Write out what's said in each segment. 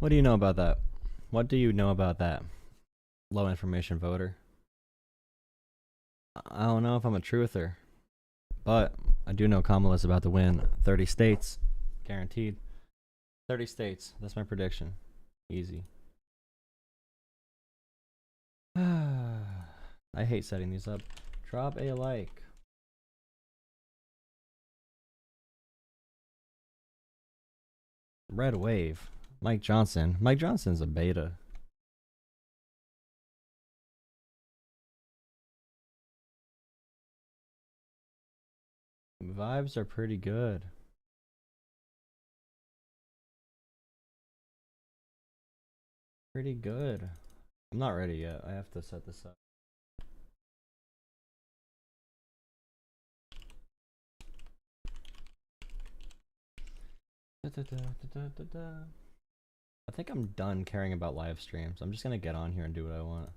What do you know about that? What do you know about that? Low information voter. I don't know if I'm a truther, but I do know Kamala's about to win 30 states. Guaranteed. 30 states. That's my prediction. Easy. I hate setting these up. Drop a like. Red Wave. Mike Johnson. Mike Johnson's a beta. Vibes are pretty good. Pretty good. I'm not ready yet. I have to set this up. I think I'm done caring about live streams. I'm just gonna get on here and do what I want.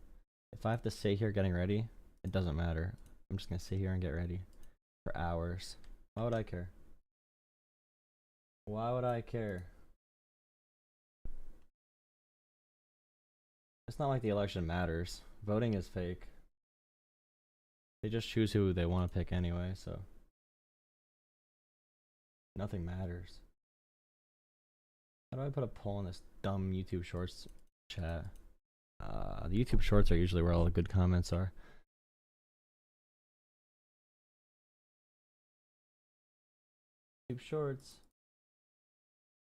If I have to sit here getting ready, it doesn't matter. I'm just gonna sit here and get ready for hours. Why would I care? Why would I care? It's not like the election matters. Voting is fake. They just choose who they want to pick anyway, so nothing matters. How do I put a poll in this dumb YouTube Shorts chat? The YouTube Shorts are usually where all the good comments are. YouTube Shorts.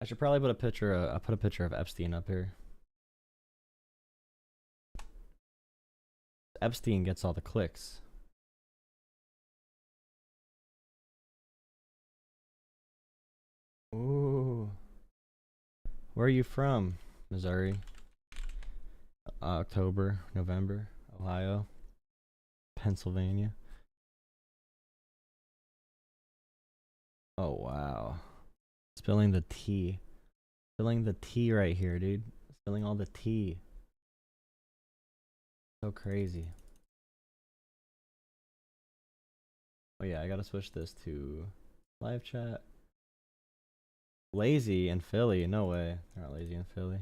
I should probably put a picture. I'll put a picture of Epstein up here. Epstein gets all the clicks. Ooh. Where are you from? Missouri. October, November, Ohio, Pennsylvania. Oh wow. Spilling the tea. Spilling the tea right here, dude. Spilling all the tea. So crazy. Oh yeah, I gotta switch this to live chat. Lazy in Philly? No way. They're not lazy in Philly.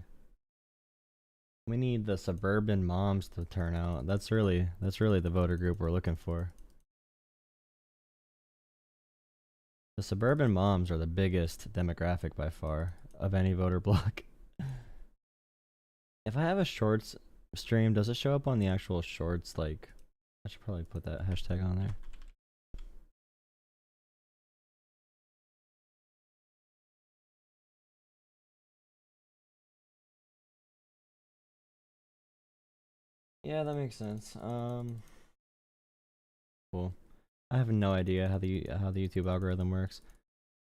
We need the suburban moms to turn out. That's really the voter group we're looking for. The suburban moms are the biggest demographic by far of any voter block. If I have a shorts stream, does it show up on the actual shorts? Like, I should probably put that hashtag on there. Yeah, that makes sense. Cool. I have no idea how the YouTube algorithm works.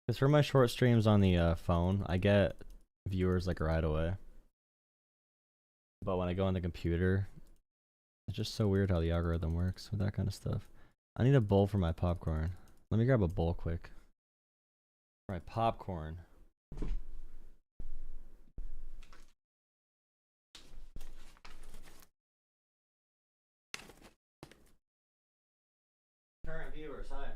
Because for my short streams on the phone, I get viewers like right away. But when I go on the computer, it's just so weird how the algorithm works with that kind of stuff. I need a bowl for my popcorn. Let me grab a bowl quick. For my popcorn. Current viewers, hi.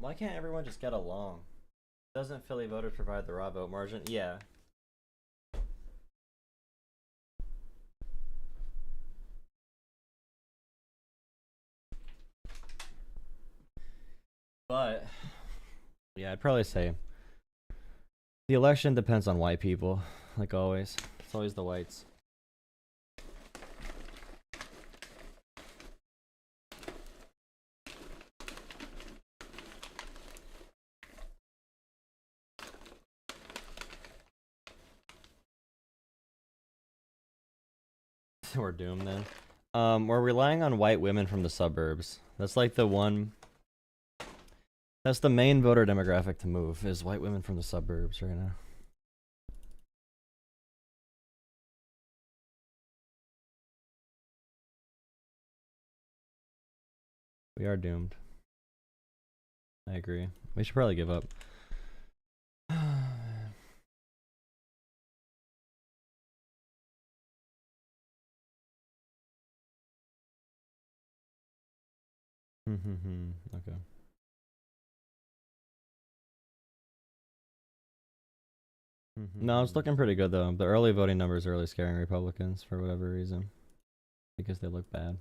Why can't everyone just get along? Doesn't Philly voters provide the raw vote margin? Yeah. But, yeah, I'd probably say the election depends on white people, like always. It's always the whites. We're doomed then. We're relying on white women from the suburbs. That's like the one That's the main voter demographic to move, is white women from the suburbs right now. We are doomed. I agree. We should probably give up. Okay. No, it's looking pretty good though. The early voting numbers are really scaring Republicans for whatever reason. Because they look bad.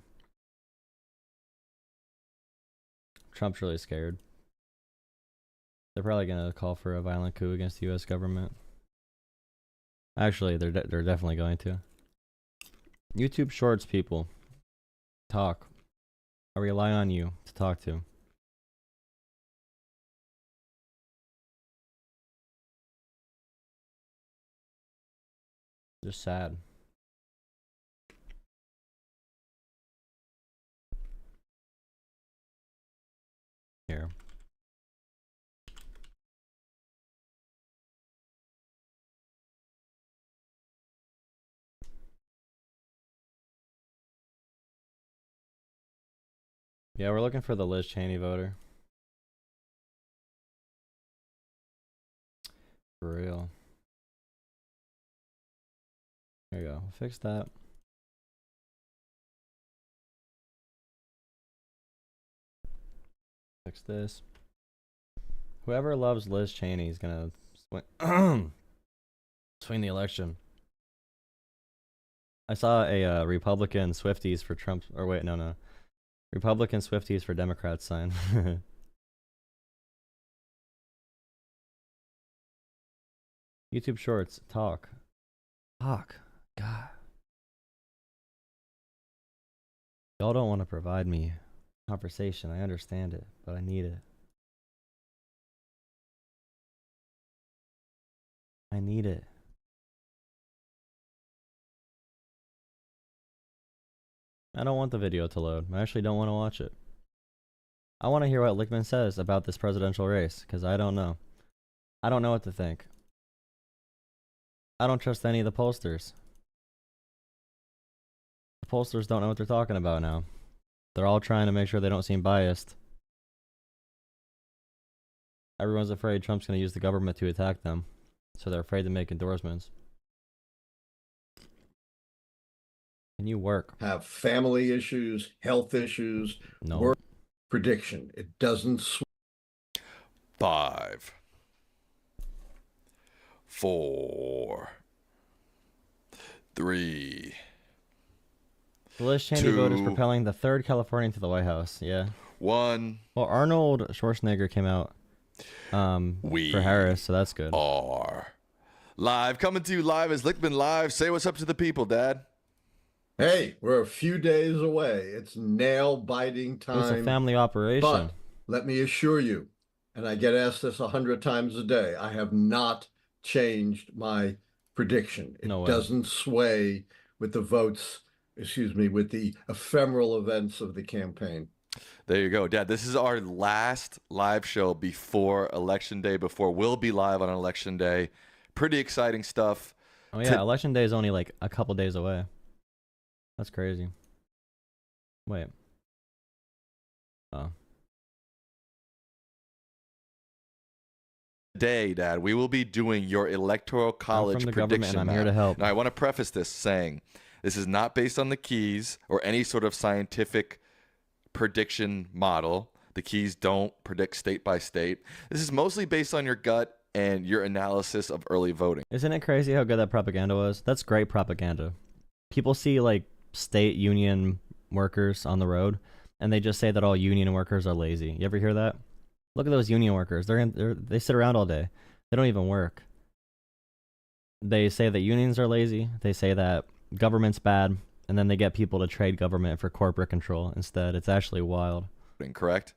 Trump's really scared. They're probably gonna call for a violent coup against the U.S. government. Actually, they're definitely going to. YouTube Shorts people, talk. I rely on you to talk to. Just sad. Here. Yeah, we're looking for the Liz Cheney voter. For real. There you go. Fix that. Fix this. Whoever loves Liz Cheney is gonna swing the election. I saw a Republican Swifties for Trump. Or wait, no. Republican Swifties for Democrats sign. YouTube Shorts. Talk. God. Y'all don't want to provide me conversation. I understand it, but I need it. I need it. I don't want the video to load. I actually don't want to watch it. I want to hear what Lichtman says about this presidential race, because I don't know. I don't know what to think. I don't trust any of the pollsters. The pollsters don't know what they're talking about now. They're all trying to make sure they don't seem biased. Everyone's afraid Trump's going to use the government to attack them, so they're afraid to make endorsements. Can you work? Have family issues, health issues, no work prediction. It doesn't. 5, 4, 3. The Liz Cheney vote is propelling the third Californian to the White House. Yeah. 1. Well, Arnold Schwarzenegger came out for Harris, so that's good. Are live, coming to you live as Lichtman Live. Say what's up to the people, Dad. Hey, we're a few days away. It's nail-biting time. It's a family operation. But let me assure you, and I get asked this 100 times a day, I have not changed my prediction. It doesn't sway with the votes, with the ephemeral events of the campaign. There you go, Dad. This is our last live show before Election Day, before we'll be live on Election Day. Pretty exciting stuff. Oh, yeah. Election Day is only like a couple days away. That's crazy. Wait. Oh. Today, Dad, we will be doing your Electoral College I'm from the prediction government, and I'm map. here to help. Now, I want to preface this saying this is not based on the keys or any sort of scientific prediction model. The keys don't predict state by state. This is mostly based on your gut and your analysis of early voting. Isn't it crazy how good that propaganda was? That's great propaganda. People see like state union workers on the road, and they just say that all union workers are lazy. You ever hear that? Look at those union workers. They sit around all day. They don't even work. They say that unions are lazy. They say that government's bad, and then they get people to trade government for corporate control instead. It's actually wild. Correct?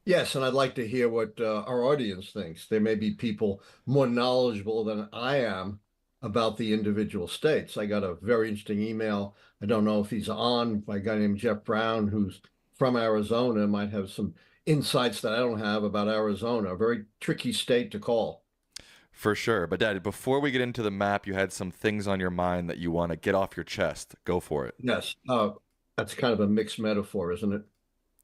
Yes, and I'd like to hear what our audience thinks. There may be people more knowledgeable than I am about the individual states. I got a very interesting email. I don't know if he's on, by a guy named Jeff Brown, who's from Arizona, might have some insights that I don't have about Arizona. A very tricky state to call. For sure. But Dad, before we get into the map, you had some things on your mind that you want to get off your chest. Go for it. Yes. That's kind of a mixed metaphor, isn't it?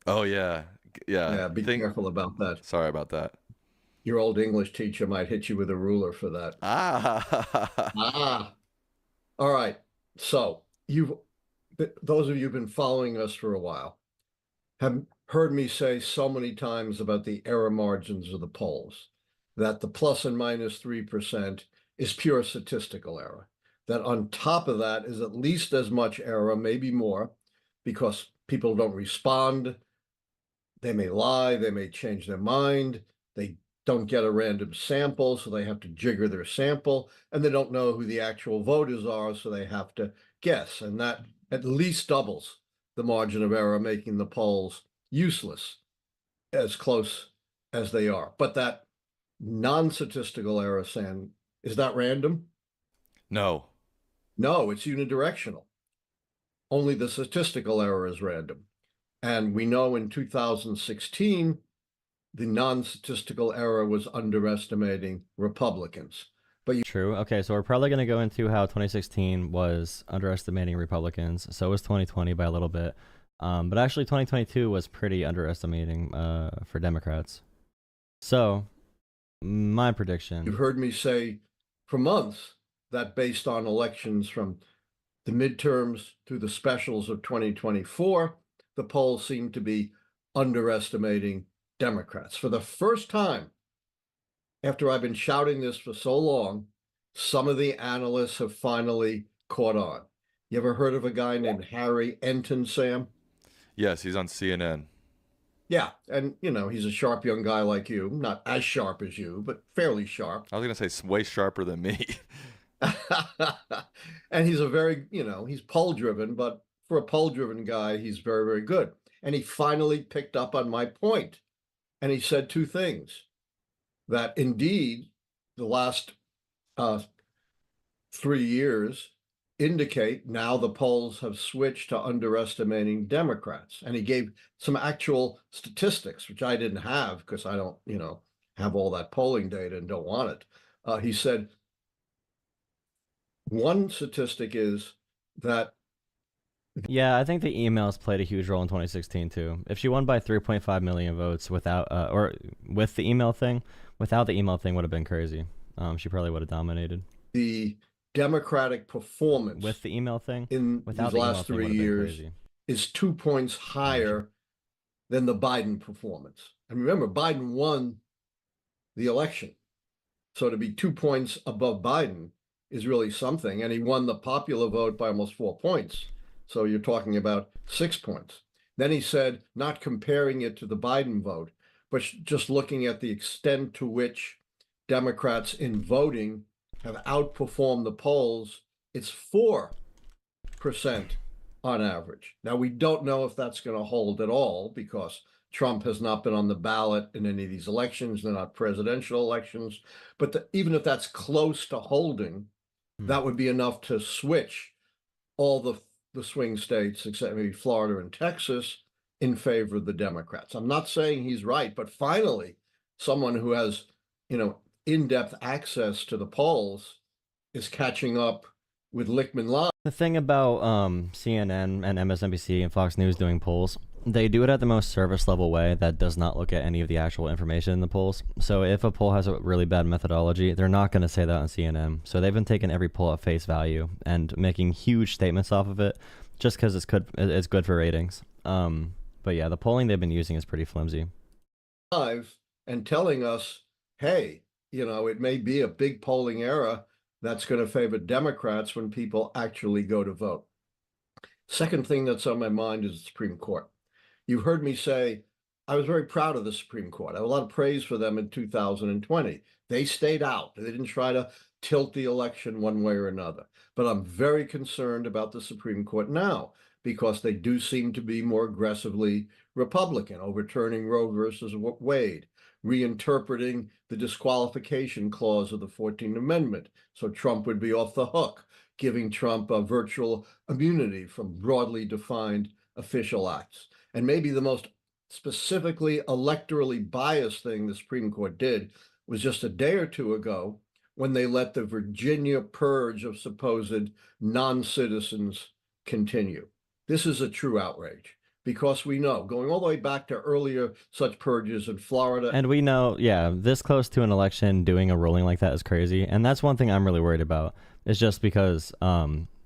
Oh yeah. Yeah. Yeah, be careful about that. Sorry about that. Your old English teacher might hit you with a ruler for that. Ah. All right. So those of you who've been following us for a while have heard me say so many times about the error margins of the polls, that the plus and minus 3% is pure statistical error. That on top of that is at least as much error, maybe more, because people don't respond. They may lie, they may change their mind, they don't get a random sample, so they have to jigger their sample, and they don't know who the actual voters are, so they have to guess. And that at least doubles the margin of error, making the polls useless as close as they are. But that non-statistical error, Sam, is that random? No. No, it's unidirectional. Only the statistical error is random. And we know in 2016, the non-statistical error was underestimating Republicans. But True. Okay, so we're probably going to go into how 2016 was underestimating Republicans. So was 2020 by a little bit. But actually 2022 was pretty underestimating for Democrats. So my prediction. You've heard me say for months that based on elections from the midterms through the specials of 2024, the polls seem to be underestimating Democrats. For the first time, after I've been shouting this for so long, some of the analysts have finally caught on. You ever heard of a guy named Harry Enton, Sam? Yes, he's on CNN. Yeah, and he's a sharp young guy like you, not as sharp as you, but fairly sharp. I was going to say way sharper than me. And he's a very, he's poll-driven, but for a poll-driven guy, he's very, very good. And he finally picked up on my point. And he said two things, that indeed the last 3 years indicate now the polls have switched to underestimating Democrats. And he gave some actual statistics, which I didn't have because I don't, have all that polling data and don't want it. He said, one statistic is that. Yeah, I think the emails played a huge role in 2016 too. If she won by 3.5 million votes without, or with the email thing, without the email thing would have been crazy. She probably would have dominated. The Democratic performance with the email thing in without these last 3 years is 2 points higher than the Biden performance. And remember, Biden won the election. So to be 2 points above Biden is really something. And he won the popular vote by almost 4 points. So you're talking about 6 points. Then he said, not comparing it to the Biden vote, but just looking at the extent to which Democrats in voting have outperformed the polls, it's 4% on average. Now, we don't know if that's going to hold at all because Trump has not been on the ballot in any of these elections. They're not presidential elections. But even if that's close to holding, that would be enough to switch all the swing states, except maybe Florida and Texas, in favor of the Democrats. I'm not saying he's right, but finally, someone who has, in-depth access to the polls is catching up with Lichtman Live. The thing about CNN and MSNBC and Fox News doing polls, they do it at the most service level way that does not look at any of the actual information in the polls. So if a poll has a really bad methodology, they're not going to say that on CNN. So they've been taking every poll at face value and making huge statements off of it just because it's good for ratings. But yeah, the polling they've been using is pretty flimsy. And telling us, hey, it may be a big polling error that's going to favor Democrats when people actually go to vote. Second thing that's on my mind is the Supreme Court. You've heard me say I was very proud of the Supreme Court. I have a lot of praise for them in 2020. They stayed out. They didn't try to tilt the election one way or another. But I'm very concerned about the Supreme Court now because they do seem to be more aggressively Republican, overturning Roe versus Wade, reinterpreting the disqualification clause of the 14th Amendment, so Trump would be off the hook, giving Trump a virtual immunity from broadly defined official acts. And maybe the most specifically electorally biased thing the Supreme Court did was just a day or two ago when they let the Virginia purge of supposed non-citizens continue. This is a true outrage because we know, going all the way back to earlier such purges in Florida. And we know, yeah, this close to an election, doing a ruling like that is crazy. And that's one thing I'm really worried about. It's just because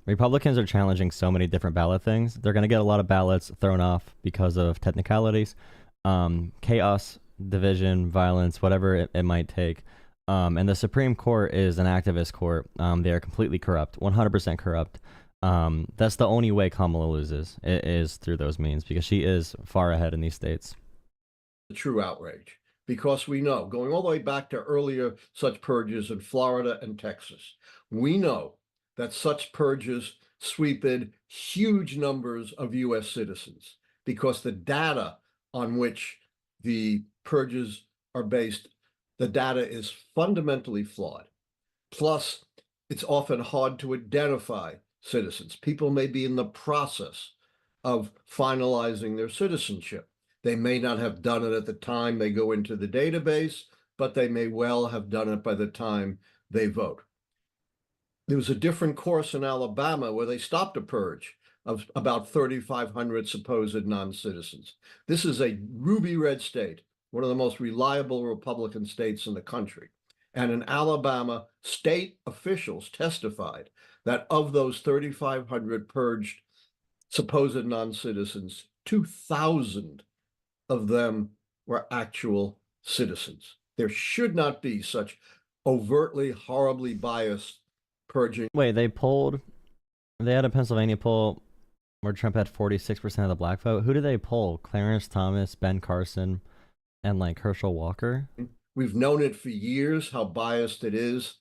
Republicans are challenging so many different ballot things. They're going to get a lot of ballots thrown off because of technicalities, chaos, division, violence, whatever it might take. And the Supreme Court is an activist court. They are completely corrupt, 100% corrupt. That's the only way Kamala loses, is through those means, because she is far ahead in these states. A true outrage, because we know, going all the way back to earlier such purges in Florida and Texas, we know that such purges sweep in huge numbers of U.S. citizens because the data on which the purges are based, the data is fundamentally flawed. Plus, it's often hard to identify citizens. People may be in the process of finalizing their citizenship. They may not have done it at the time they go into the database, but they may well have done it by the time they vote. There was a different course in Alabama where they stopped a purge of about 3,500 supposed non-citizens. This is a ruby red state, one of the most reliable Republican states in the country. And in Alabama, state officials testified that of those 3,500 purged supposed non-citizens, 2,000 of them were actual citizens. There should not be such overtly, horribly biased purging. Wait, they had a Pennsylvania poll where Trump had 46% of the black vote. Who did they poll? Clarence Thomas, Ben Carson, and like Herschel Walker? We've known it for years, how biased it is.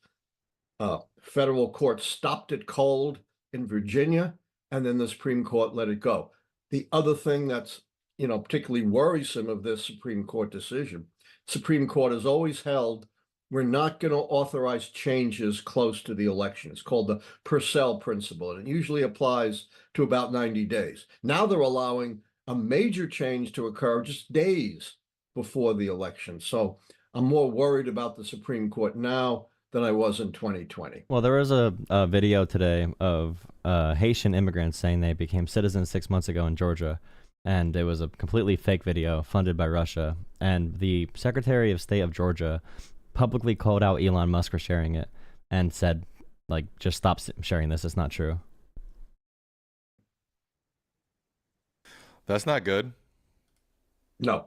Federal court stopped it cold in Virginia, and then the Supreme Court let it go. The other thing that's, particularly worrisome of this Supreme Court decision, Supreme Court has always held we're not going to authorize changes close to the election. It's called the Purcell principle, and it usually applies to about 90 days. Now they're allowing a major change to occur just days before the election. So I'm more worried about the Supreme Court now than I was in 2020. Well, there was a video today of Haitian immigrants saying they became citizens 6 months ago in Georgia, and it was a completely fake video funded by Russia. And the Secretary of State of Georgia publicly called out Elon Musk for sharing it and said, like, just stop sharing this. It's not true. That's not good. No.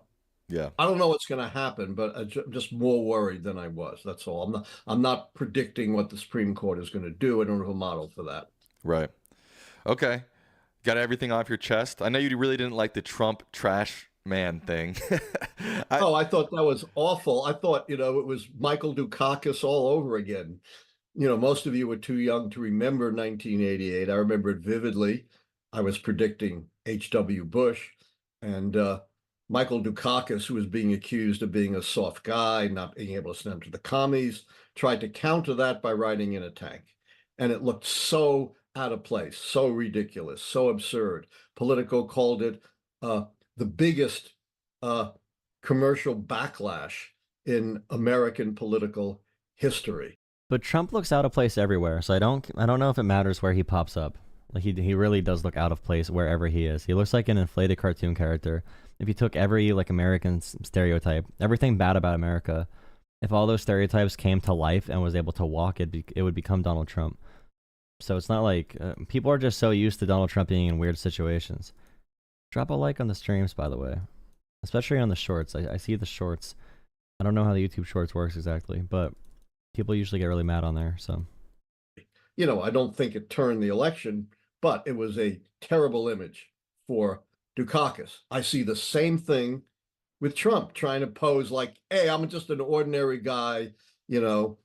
Yeah. I don't know what's going to happen, but I'm just more worried than I was. That's all. I'm not predicting what the Supreme Court is going to do. I don't have a model for that. Right. Okay. Got everything off your chest. I know you really didn't like the Trump trash man thing. I thought that was awful. I thought, it was Michael Dukakis all over again. Most of you were too young to remember 1988. I remember it vividly. I was predicting H.W. Bush, and Michael Dukakis, who was being accused of being a soft guy, not being able to stand to the commies, tried to counter that by riding in a tank. And it looked so out of place, so ridiculous, so absurd. Politico called it the biggest commercial backlash in American political history. But Trump looks out of place everywhere, so I don't know if it matters where he pops up. Like he really does look out of place wherever he is. He looks like an inflated cartoon character. If you took every American stereotype, everything bad about America, if all those stereotypes came to life and was able to walk, it would become Donald Trump. So it's not like people are just so used to Donald Trump being in weird situations. Drop a like on the streams, by the way, especially on the shorts. I see the shorts. I don't know how the YouTube shorts works exactly, but people usually get really mad on there. So, I don't think it turned the election, but it was a terrible image for Dukakis. I see the same thing with Trump trying to pose like, hey, I'm just an ordinary guy. I'm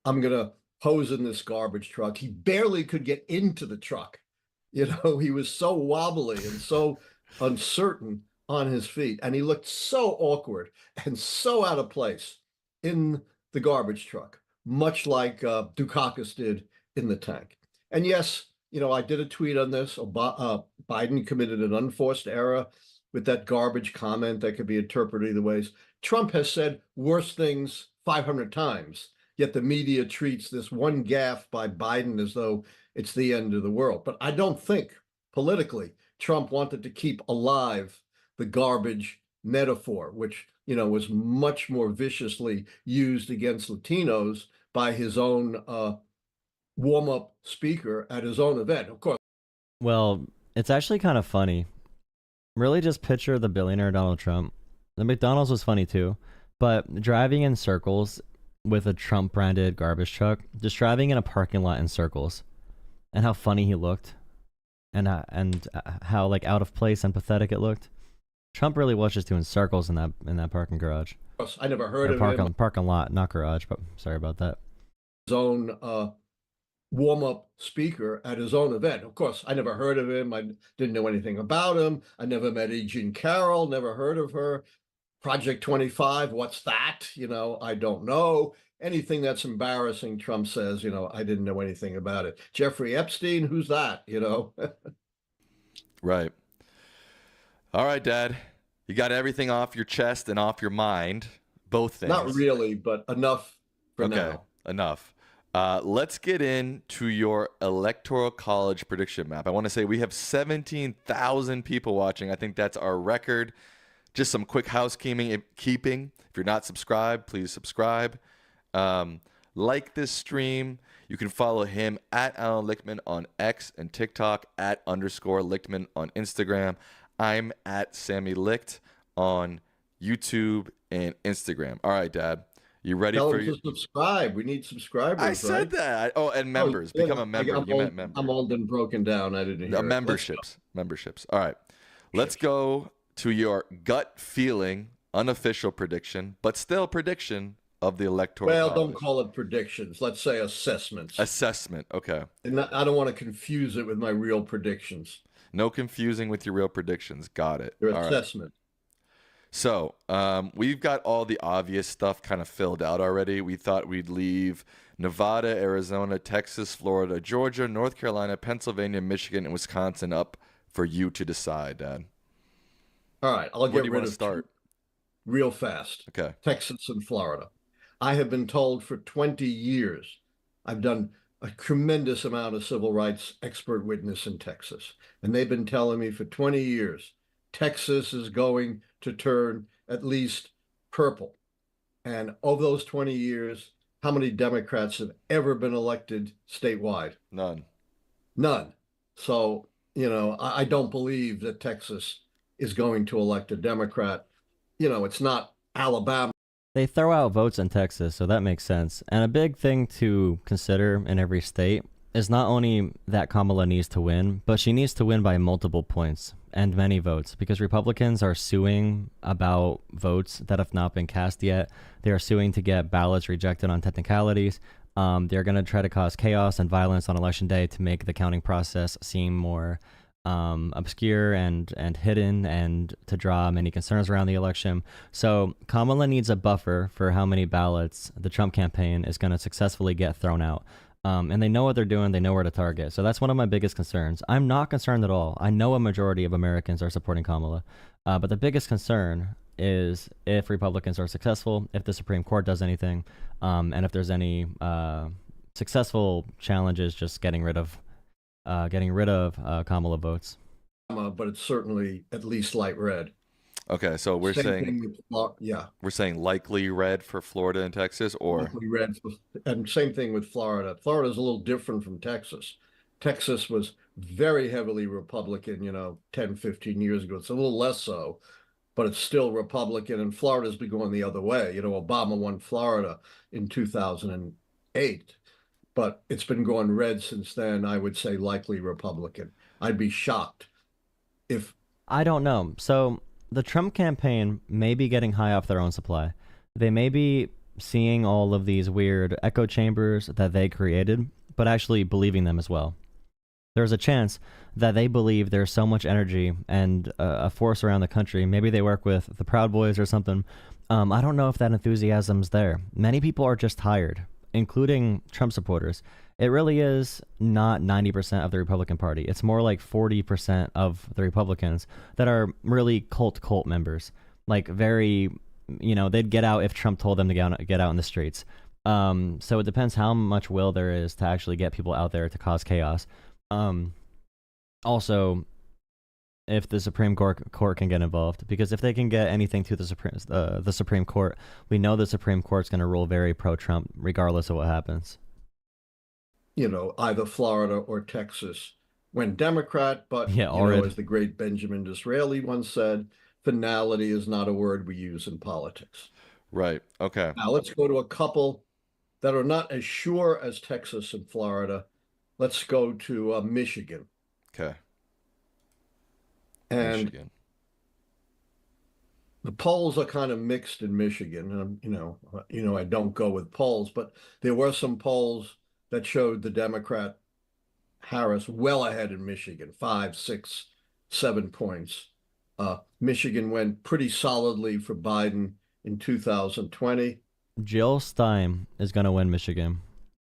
going to pose in this garbage truck. He barely could get into the truck. He was so wobbly and so uncertain on his feet. And he looked so awkward and so out of place in the garbage truck, much like Dukakis did in the tank. And yes, I did a tweet on this. Biden committed an unforced error with that garbage comment that could be interpreted either ways. Trump has said worse things 500 times, yet the media treats this one gaffe by Biden as though it's the end of the world. But I don't think politically Trump wanted to keep alive the garbage metaphor, which, you know, was much more viciously used against Latinos by his own warm-up speaker at his own event. Of course. Well, it's actually kind of funny. Really just picture the billionaire Donald Trump. The McDonald's was funny too, but driving in circles with a Trump-branded garbage truck, just driving in a parking lot in circles, and how funny he looked, and how like out of place and pathetic it looked. Trump really was just doing circles in that parking garage. I never heard of him. Parking lot, not garage, but sorry about that. His own warm-up speaker at his own event. Of course, I never heard of him. I didn't know anything about him. I never met E. Jean Carroll, never heard of her. Project 25, what's that? You know, I don't know. Anything that's embarrassing, Trump says, you know, I didn't know anything about it. Jeffrey Epstein, who's that? You know? Right. All right, Dad. You got everything off your chest and off your mind. Both things. Not really, but enough for now. Okay, enough. Let's get into your electoral college prediction map. I want to say we have 17,000 people watching. I think that's our record. Just some quick housekeeping. If you're not subscribed, please subscribe. Like this stream. You can follow him at Alan Lichtman on X and TikTok, @_Lichtman on Instagram. I'm at Sammy Licht on YouTube and Instagram. All right, Dad. You ready Tell for them to subscribe? We need subscribers. I said that. Oh, and members. Yeah, Become a member. You meant members. I'm old and broken down. I didn't hear memberships. Memberships. All right. Let's go to your gut feeling, unofficial prediction, but still prediction of the electoral college. Don't call it predictions. Let's say assessments. Assessment. Okay. And I don't want to confuse it with my real predictions. No confusing with your real predictions. Got it. Your assessment. Right. So we've got all the obvious stuff kind of filled out already. We thought we'd leave Nevada, Arizona, Texas, Florida, Georgia, North Carolina, Pennsylvania, Michigan, and Wisconsin up for you to decide, Dad. All right. I'll get rid of start real fast. Okay. Texas and Florida. I have been told for 20 years, I've done a tremendous amount of civil rights expert witness in Texas. And they've been telling me for 20 years, Texas is going to turn at least purple. And of those 20 years, how many Democrats have ever been elected statewide? None. So, you know, I don't believe that Texas is going to elect a Democrat. You know, it's not Alabama. They throw out votes in Texas, so that makes sense. And a big thing to consider in every state is not only that Kamala needs to win, but she needs to win by multiple points and many votes, because Republicans are suing about votes that have not been cast yet. They are suing to get ballots rejected on technicalities. They're going to try to cause chaos and violence on Election Day to make the counting process seem more obscure and hidden, and to draw many concerns around the election. So Kamala needs a buffer for how many ballots the Trump campaign is going to successfully get thrown out. And they know what they're doing. They know where to target. So that's one of my biggest concerns. I'm not concerned at all. I know a majority of Americans are supporting Kamala. But the biggest concern is if Republicans are successful, if the Supreme Court does anything, and if there's any successful challenges just getting rid of Kamala votes. But it's certainly at least light red. Okay, so we're saying we're saying likely red for Florida and Texas, or likely red, and same thing with Florida. Florida is a little different from Texas. Texas was very heavily Republican, 10, 15 years ago. It's a little less so, but it's still Republican, and Florida's been going the other way. Obama won Florida in 2008, but it's been going red since then. I would say likely Republican. I'd be shocked if... I don't know. So the Trump campaign may be getting high off their own supply. They may be seeing all of these weird echo chambers that they created, but actually believing them as well. There's a chance that they believe there's so much energy and a force around the country. Maybe they work with the Proud Boys or something. I don't know if that enthusiasm's there. Many people are just tired, including Trump supporters. it really is not 90% of the Republican Party. It's more like 40% of the Republicans that are really cult members. Like very, they'd get out if Trump told them to get out in the streets. So it depends how much will there is to actually get people out there to cause chaos. Also, if the Supreme Court can get involved, because if they can get anything to the Supreme Court, we know the Supreme Court's going to rule very pro-Trump, regardless of what happens. Either Florida or Texas went Democrat, but as the great Benjamin Disraeli once said, finality is not a word we use in politics. Right. Okay. Now let's go to a couple that are not as sure as Texas and Florida. Let's go to Michigan. Okay. And Michigan. The polls are kind of mixed in Michigan. I don't go with polls, but there were some polls that showed the Democrat Harris well ahead in Michigan, 5, 6, 7 points. Michigan went pretty solidly for Biden in 2020. Jill Stein is going to win Michigan.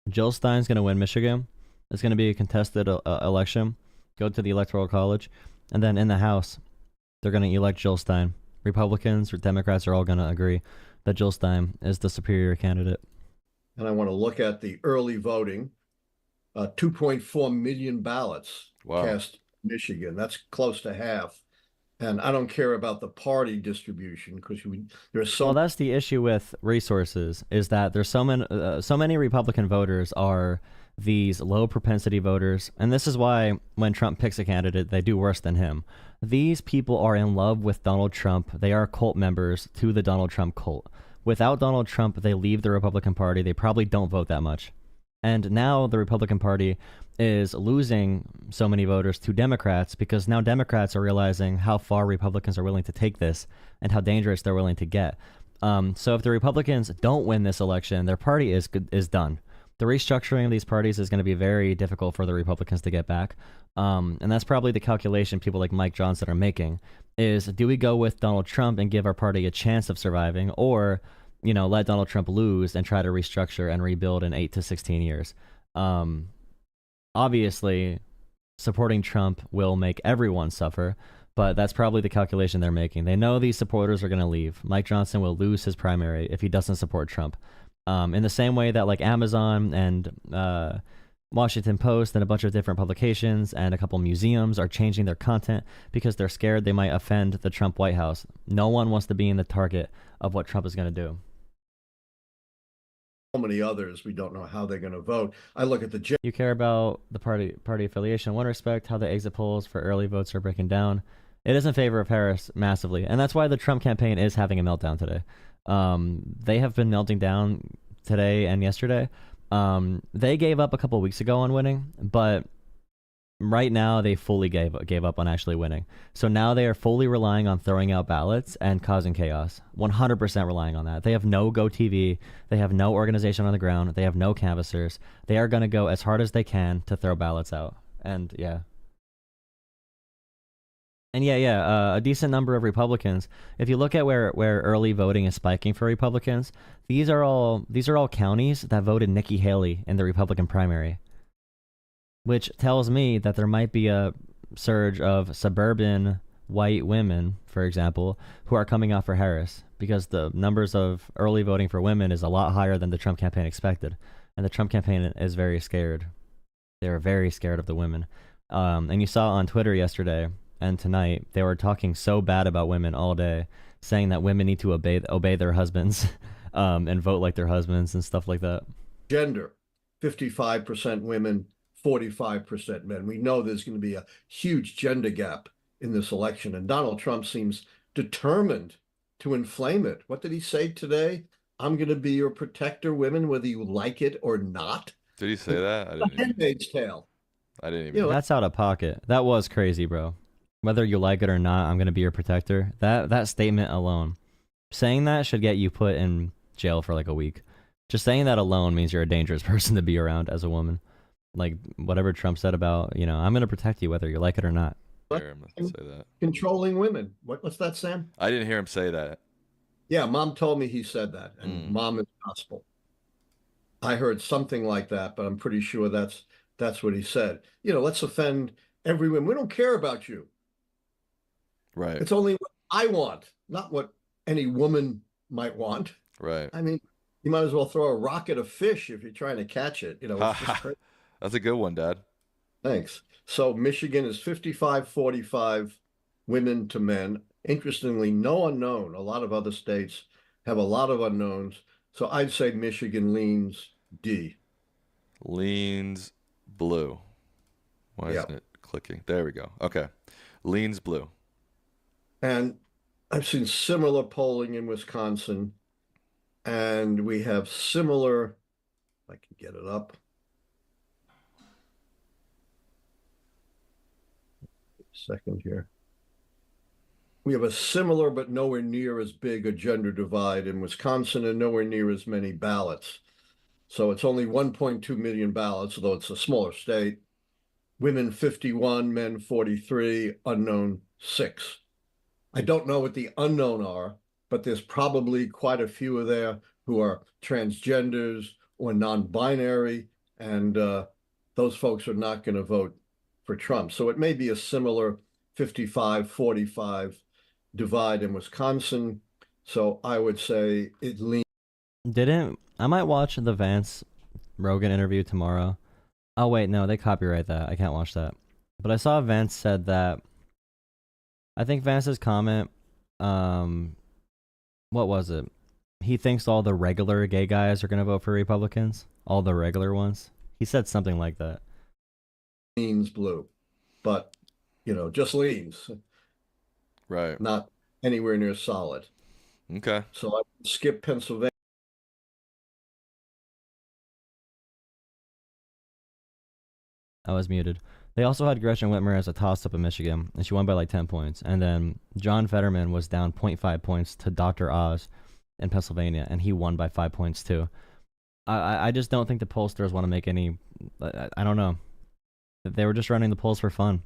Jill Stein's going to win Michigan. It's going to be a contested election. Go to the Electoral College. And then in the House, they're going to elect Jill Stein. Republicans or Democrats are all going to agree that Jill Stein is the superior candidate. And I want to look at the early voting. 2.4 million ballots cast in Michigan. That's close to half. And I don't care about the party distribution because there's so. Well, that's the issue with resources, is that there's so many Republican voters are these low propensity voters, and this is why when Trump picks a candidate, they do worse than him. These people are in love with Donald Trump. They are cult members to the Donald Trump cult. Without Donald Trump, they leave the Republican Party. They probably don't vote that much. And now the Republican Party is losing so many voters to Democrats because now Democrats are realizing how far Republicans are willing to take this and how dangerous they're willing to get. So if the Republicans don't win this election, their party is done. The restructuring of these parties is going to be very difficult for the Republicans to get back. And that's probably the calculation people like Mike Johnson are making, is do we go with Donald Trump and give our party a chance of surviving, or let Donald Trump lose and try to restructure and rebuild in 8 to 16 years. Obviously, supporting Trump will make everyone suffer, but that's probably the calculation they're making. They know these supporters are going to leave. Mike Johnson will lose his primary if he doesn't support Trump. In the same way that like Amazon and Washington Post and a bunch of different publications and a couple museums are changing their content because they're scared they might offend the Trump White House. No one wants to be in the target of what Trump is going to do. So many others, we don't know how they're going to vote. I look at the. You care about the party affiliation. In one respect, how the exit polls for early votes are breaking down. It is in favor of Harris massively, and that's why the Trump campaign is having a meltdown today. They have been melting down today and yesterday. They gave up a couple weeks ago on winning, but right now they fully gave up on actually winning. So now they are fully relying on throwing out ballots and causing chaos. 100% relying on that. They have no Go TV. They have no organization on the ground. They have no canvassers. They are going to go as hard as they can to throw ballots out. And yeah. And a decent number of Republicans. If you look at where early voting is spiking for Republicans, these are all counties that voted Nikki Haley in the Republican primary, which tells me that there might be a surge of suburban white women, for example, who are coming out for Harris because the numbers of early voting for women is a lot higher than the Trump campaign expected, and the Trump campaign is very scared. They're very scared of the women, and you saw on Twitter yesterday and tonight, they were talking so bad about women all day, saying that women need to obey their husbands and vote like their husbands and stuff like that. Gender, 55% women, 45% men. We know there's going to be a huge gender gap in this election, and Donald Trump seems determined to inflame it. What did he say today? I'm going to be your protector, women, whether you like it or not. Did he say that? I didn't. Handmaid's Tale. I didn't even. That's out of pocket. That was crazy, bro. Whether you like it or not, I'm going to be your protector. That statement alone, saying that should get you put in jail for like a week. Just saying that alone means you're a dangerous person to be around as a woman. Like whatever Trump said about, I'm going to protect you whether you like it or not. I hear him say that. Controlling women. What's that, Sam? I didn't hear him say that. Yeah, Mom told me he said that, and Mom is gospel. I heard something like that, but I'm pretty sure that's what he said. You know, let's offend everyone. We don't care about you. Right. It's only what I want, not what any woman might want. Right. I mean, you might as well throw a rock at a fish if you're trying to catch it. You know, it's just crazy. That's a good one, Dad. Thanks. So Michigan is 55-45 women to men. Interestingly, no unknown. A lot of other states have a lot of unknowns. So I'd say Michigan leans D. Leans blue. Why isn't it clicking? There we go. Okay. Leans blue. And I've seen similar polling in Wisconsin. And we have similar, if I can get it up. Second here. We have a similar but nowhere near as big a gender divide in Wisconsin and nowhere near as many ballots. So it's only 1.2 million ballots, although it's a smaller state. Women 51, men 43, unknown 6. I don't know what the unknown are, but there's probably quite a few of there who are transgenders or non-binary, and those folks are not going to vote for Trump. So it may be a similar 55-45 divide in Wisconsin. So I would say it leans. I might watch the Vance Rogan interview tomorrow. Oh wait, no, they copyright that. I can't watch that. But I saw Vance said that. I think Vance's comment, what was it? He thinks all the regular gay guys are going to vote for Republicans. All the regular ones. He said something like that. Leans blue, but you know, just leans. Right. Not anywhere near solid. Okay. So I would skip Pennsylvania. I was muted. They also had Gretchen Whitmer as a toss-up in Michigan, and she won by like 10 points. And then John Fetterman was down 0.5 points to Dr. Oz in Pennsylvania, and he won by 5 points too. I just don't think the pollsters want to make any. I don't know. They were just running the polls for fun.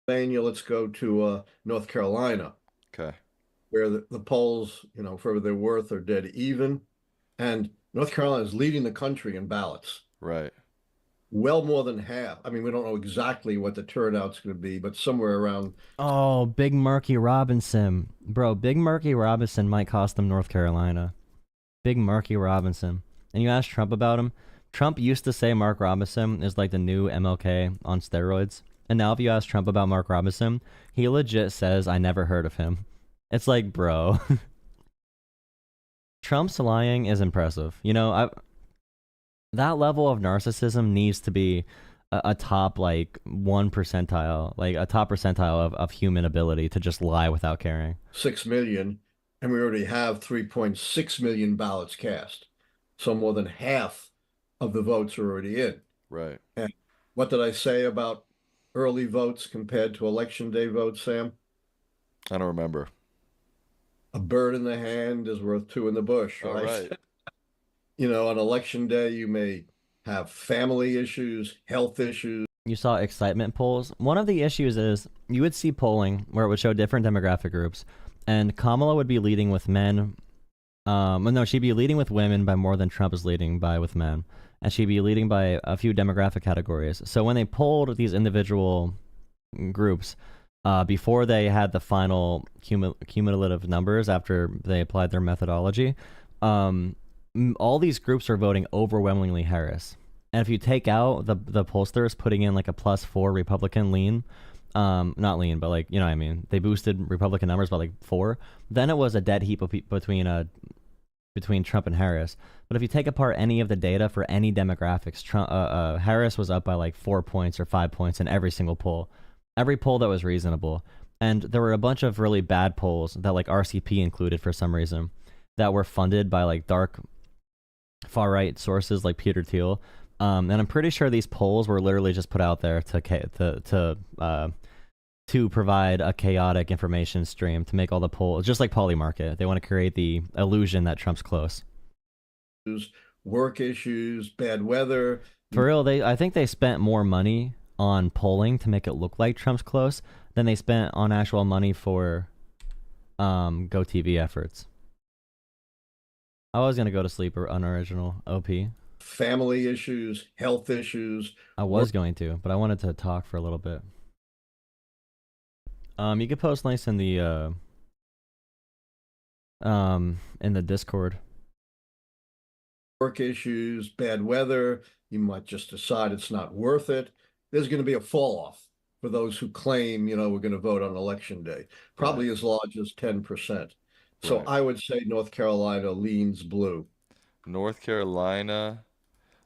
Let's go to North Carolina. Okay. Where the polls, you know, for their worth are dead even. And North Carolina is leading the country in ballots. Right. Well more than half. I mean, we don't know exactly what the turnout's going to be, but somewhere around. Oh, Big Murky Robinson. Bro, Big Murky Robinson might cost them North Carolina. Big Murky Robinson. And you ask Trump about him. Trump used to say Mark Robinson is like the new MLK on steroids. And now if you ask Trump about Mark Robinson, he legit says, I never heard of him. It's like, bro. Trump's lying is impressive. You know, that level of narcissism needs to be a top, like, 1 percentile, like a top percentile of human ability to just lie without caring. 6 million, and we already have 3.6 million ballots cast. So more than half of the votes are already in. Right. And what did I say about early votes compared to election day votes, Sam? I don't remember. A bird in the hand is worth 2 in the bush, right? All right. You know, on election day, you may have family issues, health issues. You saw excitement polls. One of the issues is you would see polling where it would show different demographic groups, and Kamala would be leading with men. No, she'd be leading with women by more than Trump is leading by with men. And she'd be leading by a few demographic categories. So when they polled these individual groups, before they had the final cumulative numbers after they applied their methodology, all these groups are voting overwhelmingly Harris. And if you take out the pollsters putting in like a +4 Republican lean, not lean, but like, you know what I mean, they boosted Republican numbers by like 4, then it was a dead heap between Trump and Harris. But if you take apart any of the data for any demographics, Harris was up by like 4 points or 5 points in every single poll. Every poll that was reasonable. And there were a bunch of really bad polls that like RCP included for some reason that were funded by like dark far-right sources like Peter Thiel. And I'm pretty sure these polls were literally just put out there to provide a chaotic information stream to make all the polls, just like Polymarket. They want to create the illusion that Trump's close. Work issues, bad weather. For real, I think they spent more money on polling to make it look like Trump's close than they spent on actual money for GoTV efforts. I was going to go to sleep or unoriginal OP. family issues, health issues. I was going to, but I wanted to talk for a little bit. You could post links in the Discord. Work issues, bad weather. You might just decide it's not worth it. There's going to be a fall off for those who claim, we're going to vote on election day, probably as large as 10%. So I would say North Carolina leans blue. North Carolina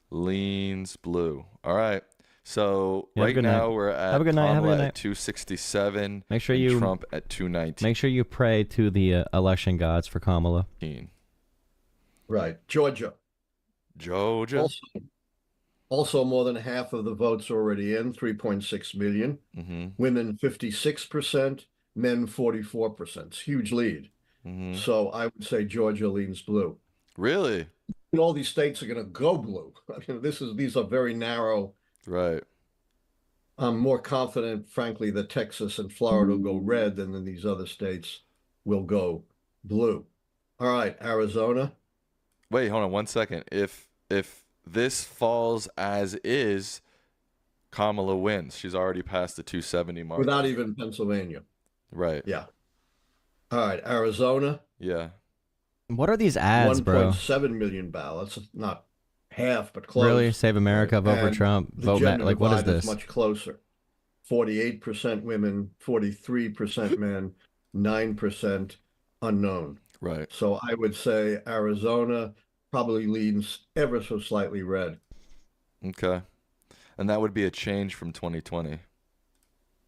leans blue. All right. So right now we're at Kamala at 267. Make sure you Trump at 219. Make sure you pray to the election gods for Kamala. Right. Georgia. Also more than half of the votes already in, 3.6 million. Women 56%, men 44%. It's a huge lead. So I would say Georgia leans blue. Really? And all these states are going to go blue. I mean, these are very narrow. Right. I'm more confident, frankly, that Texas and Florida will go red than that these other states will go blue. All right, Arizona. Wait, hold on 1 second. If this falls as is, Kamala wins. She's already passed the 270 mark. Without even Pennsylvania. Right. Yeah. All right, Arizona. Yeah. What are these ads, bro? 1.7 million ballots, not half, but close. Really? Save America, vote for Trump, vote like what is this? Much closer. 48% women, 43% men, 9% unknown. Right. So I would say Arizona probably leans ever so slightly red. Okay. And that would be a change from 2020.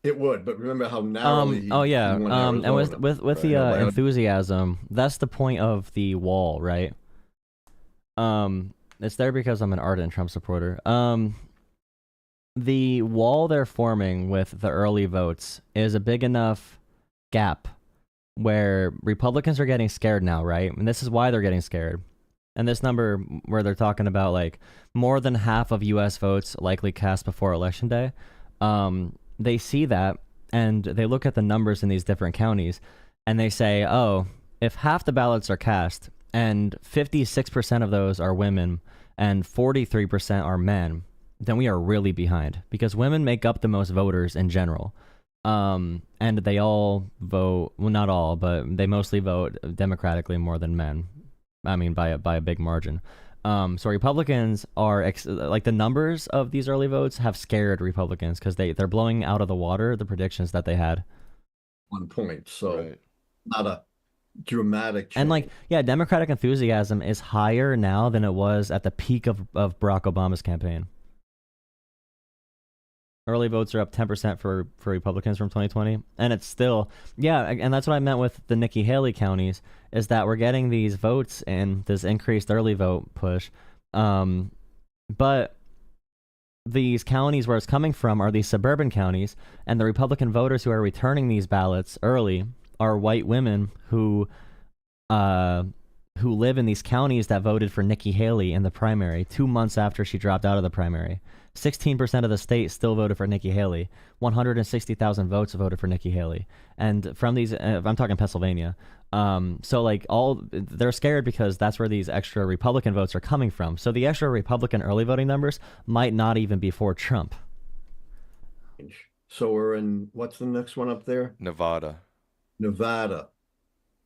It would, but remember how narrowly and with the enthusiasm, that's the point of the wall, right? It's there because I'm an ardent Trump supporter. The wall they're forming with the early votes is a big enough gap where Republicans are getting scared now, right? And this is why they're getting scared. And this number where they're talking about like more than half of U.S. votes likely cast before Election Day, they see that and they look at the numbers in these different counties and they say, oh, if half the ballots are cast and 56% of those are women and 43% are men, then we are really behind because women make up the most voters in general. And they all vote, well, not all, but they mostly vote democratically more than men. I mean, by a big margin. So Republicans are like the numbers of these early votes have scared Republicans because they're blowing out of the water the predictions that they had. 1 point, so not a dramatic change. And like, yeah, Democratic enthusiasm is higher now than it was at the peak of Barack Obama's campaign. Early votes are up 10% for Republicans from 2020. And it's still, and that's what I meant with the Nikki Haley counties, is that we're getting these votes and this increased early vote push. But these counties where it's coming from are these suburban counties, and the Republican voters who are returning these ballots early are white women who live in these counties that voted for Nikki Haley in the primary 2 months after she dropped out of the primary. 16% of the state still voted for Nikki Haley. 160,000 votes voted for Nikki Haley. And from these, I'm talking Pennsylvania. So like they're scared because that's where these extra Republican votes are coming from. So the extra Republican early voting numbers might not even be for Trump. So we're in, what's the next one up there? Nevada.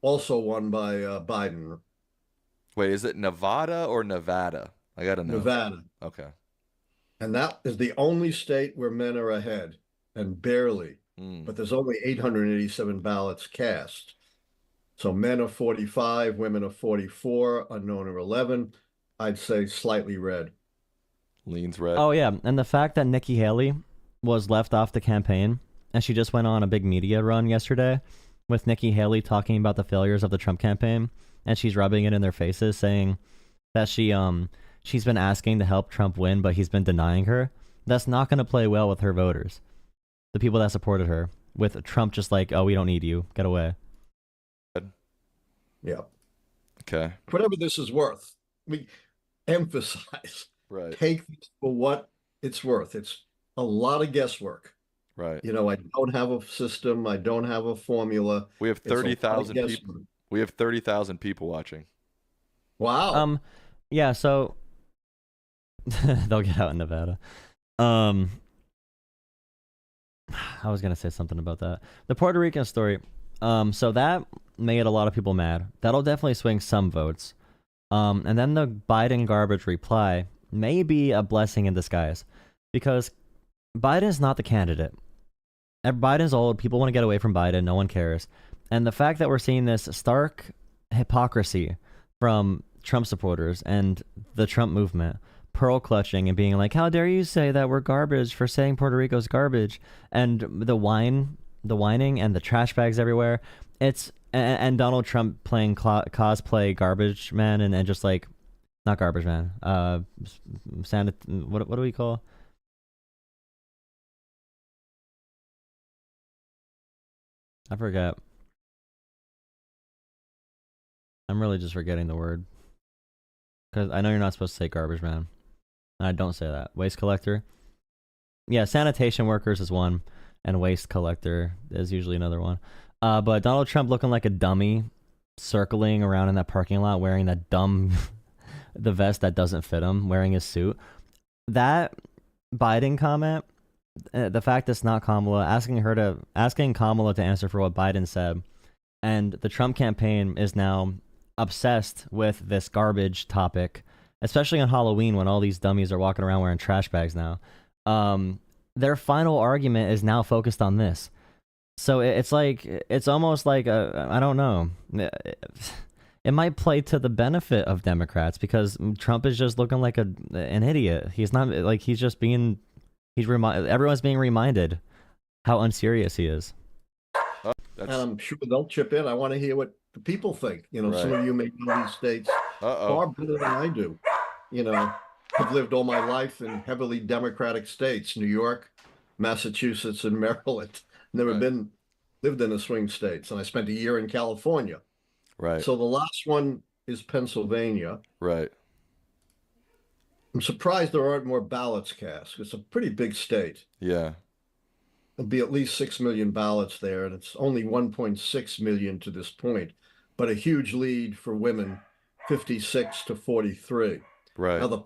Also won by Biden. Wait, is it Nevada or Nevada? I gotta know. Nevada. Okay. And that is the only state where men are ahead, and barely. But there's only 887 ballots cast. So men are 45, women are 44, unknown are 11. I'd say slightly red. Leans red. Oh, yeah. And the fact that Nikki Haley was left off the campaign, and she just went on a big media run yesterday with Nikki Haley talking about the failures of the Trump campaign, and she's rubbing it in their faces, saying that she's been asking to help Trump win, but he's been denying her. That's not going to play well with her voters, the people that supported her, with Trump just like, oh, we don't need you, get away. Yeah. Okay. Whatever this is worth, we emphasize, take this for what it's worth. It's a lot of guesswork. Right. I don't have a system. I don't have a formula. We have 30,000 people. We have 30,000 people watching. Wow. Yeah, so They'll get out in Nevada. I was gonna say something about that. The Puerto Rican story. So that made a lot of people mad. That'll definitely swing some votes. And then the Biden garbage reply may be a blessing in disguise, because Biden's not the candidate. Biden's old. People want to get away from Biden. No one cares. And the fact that we're seeing this stark hypocrisy from Trump supporters and the Trump movement, pearl clutching and being like, how dare you say that we're garbage for saying Puerto Rico's garbage, and the whining and the trash bags everywhere. And Donald Trump playing cosplay garbage man and just like, not garbage man, what do we call? I forget. I'm really just forgetting the word, because I know you're not supposed to say garbage man, and I don't say that. Waste collector. Yeah, sanitation workers is one, and waste collector is usually another one. But Donald Trump looking like a dummy, circling around in that parking lot wearing that dumb, the vest that doesn't fit him, wearing his suit. That Biden comment, the fact it's not Kamala, asking Kamala to answer for what Biden said, and the Trump campaign is now obsessed with this garbage topic, especially on Halloween when all these dummies are walking around wearing trash bags now. Their final argument is now focused on this. So it's almost like I don't know. It might play to the benefit of Democrats, because Trump is just looking like an idiot. He's not like, everyone's being reminded how unserious he is. And I'm sure they'll chip in. I want to hear what the people think. You know, right. Some of you may know these states far better than I do. You know, I've lived all my life in heavily Democratic states, New York, Massachusetts, and Maryland. Never lived in the swing states. And I spent a year in California. Right. So the last one is Pennsylvania. Right. I'm surprised there aren't more ballots cast. It's a pretty big state. Yeah. There'll be at least 6 million ballots there, and it's only 1.6 million to this point, but a huge lead for women, 56 to 43. Right. Now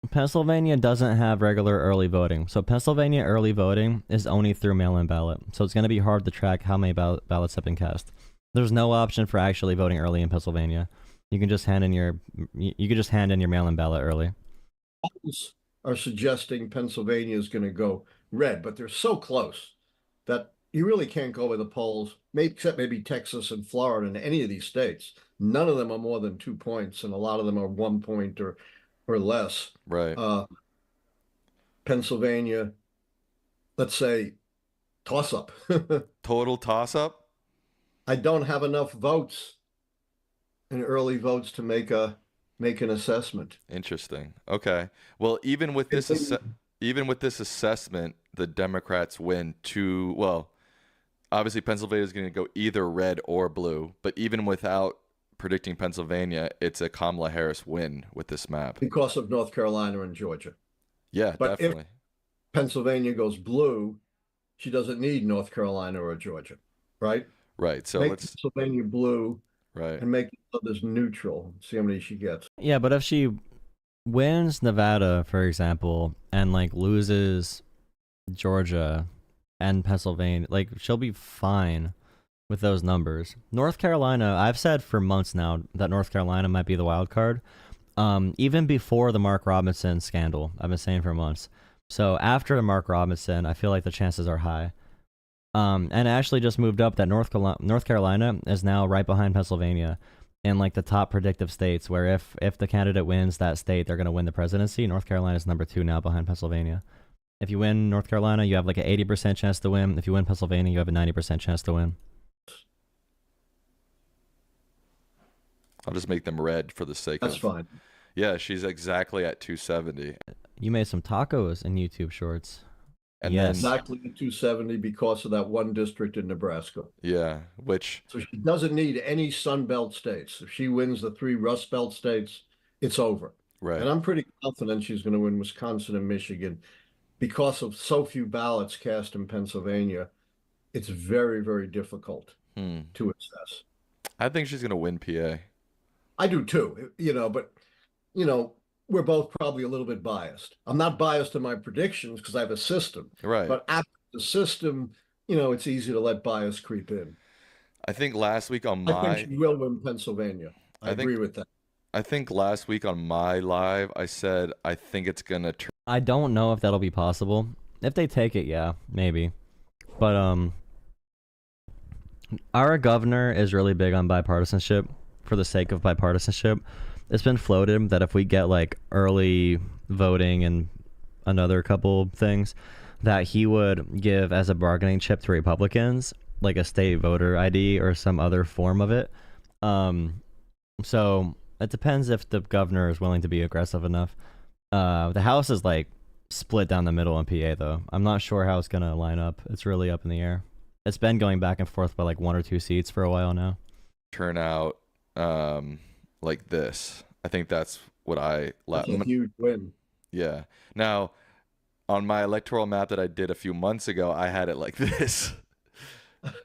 Pennsylvania doesn't have regular early voting. So Pennsylvania early voting is only through mail-in ballot. So it's going to be hard to track how many ballots have been cast. There's no option for actually voting early in Pennsylvania. You can just hand in your mail-in ballot early. Polls are suggesting Pennsylvania is going to go red, but they're so close that you really can't go with the polls, except maybe Texas and Florida and any of these states. None of them are more than 2 points, and a lot of them are 1 point or less. Right. Pennsylvania, let's say, toss-up. Total toss-up? I don't have enough votes and early votes to make an assessment. Interesting. Okay. Well, even with this assessment, the Democrats win obviously Pennsylvania is going to go either red or blue, but even without predicting Pennsylvania, it's a Kamala Harris win with this map. Because of North Carolina and Georgia. Yeah, but definitely. If Pennsylvania goes blue, she doesn't need North Carolina or Georgia, right? Right. So make Pennsylvania blue, right, and make the others neutral. See how many she gets. Yeah, but if she wins Nevada, for example, and like loses Georgia and Pennsylvania, like she'll be fine with those numbers. North Carolina, I've said for months now that North Carolina might be the wild card. Even before the Mark Robinson scandal, I've been saying for months. So after the Mark Robinson, I feel like the chances are high. And it actually just moved up that North Carolina is now right behind Pennsylvania in like the top predictive states, where if the candidate wins that state, they're going to win the presidency. North Carolina is number 2 now behind Pennsylvania. If you win North Carolina, you have like an 80% chance to win. If you win Pennsylvania, you have a 90% chance to win. I'll just make them red for the sake of... That's fine. Yeah, she's exactly at 270. You made some tacos in YouTube shorts. And yes. Exactly 270 because of that one district in Nebraska. Yeah, which... So she doesn't need any Sun Belt states. If she wins the 3 Rust Belt states, it's over. Right. And I'm pretty confident she's going to win Wisconsin and Michigan. Because of so few ballots cast in Pennsylvania, it's very, very difficult to assess. I think she's going to win PA. I do too, but, we're both probably a little bit biased. I'm not biased in my predictions because I have a system. Right. But after the system, it's easy to let bias creep in. I think last week on I think she will win Pennsylvania. I agree with that. I think last week on my live, I said I think it's gonna turn. I don't know if that'll be possible. If they take it, yeah, maybe. But our governor is really big on bipartisanship for the sake of bipartisanship. It's been floated that if we get like early voting and another couple things, that he would give as a bargaining chip to Republicans, like a state voter ID or some other form of it. So it depends if the governor is willing to be aggressive enough. The House is like split down the middle in PA though. I'm not sure how it's gonna line up. It's really up in the air. It's been going back and forth by like 1 or 2 seats for a while now. Turn out like this. I think that's what I. That's a huge win. Yeah. Now, on my electoral map that I did a few months ago, I had it like this.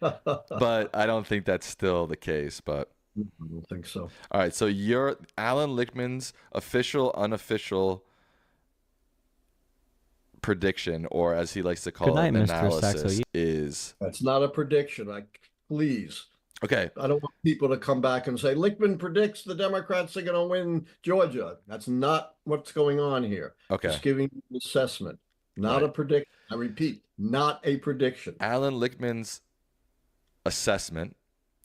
But I don't think that's still the case. But I don't think so. All right. So you're Alan Lichtman's official, unofficial prediction, or as he likes to call it, analysis, is. That's not a prediction. Please. Okay. I don't want people to come back and say Lichtman predicts the Democrats are going to win Georgia. That's not what's going on here. Okay. Just giving an assessment, not a prediction. I repeat, not a prediction. Alan Lichtman's assessment,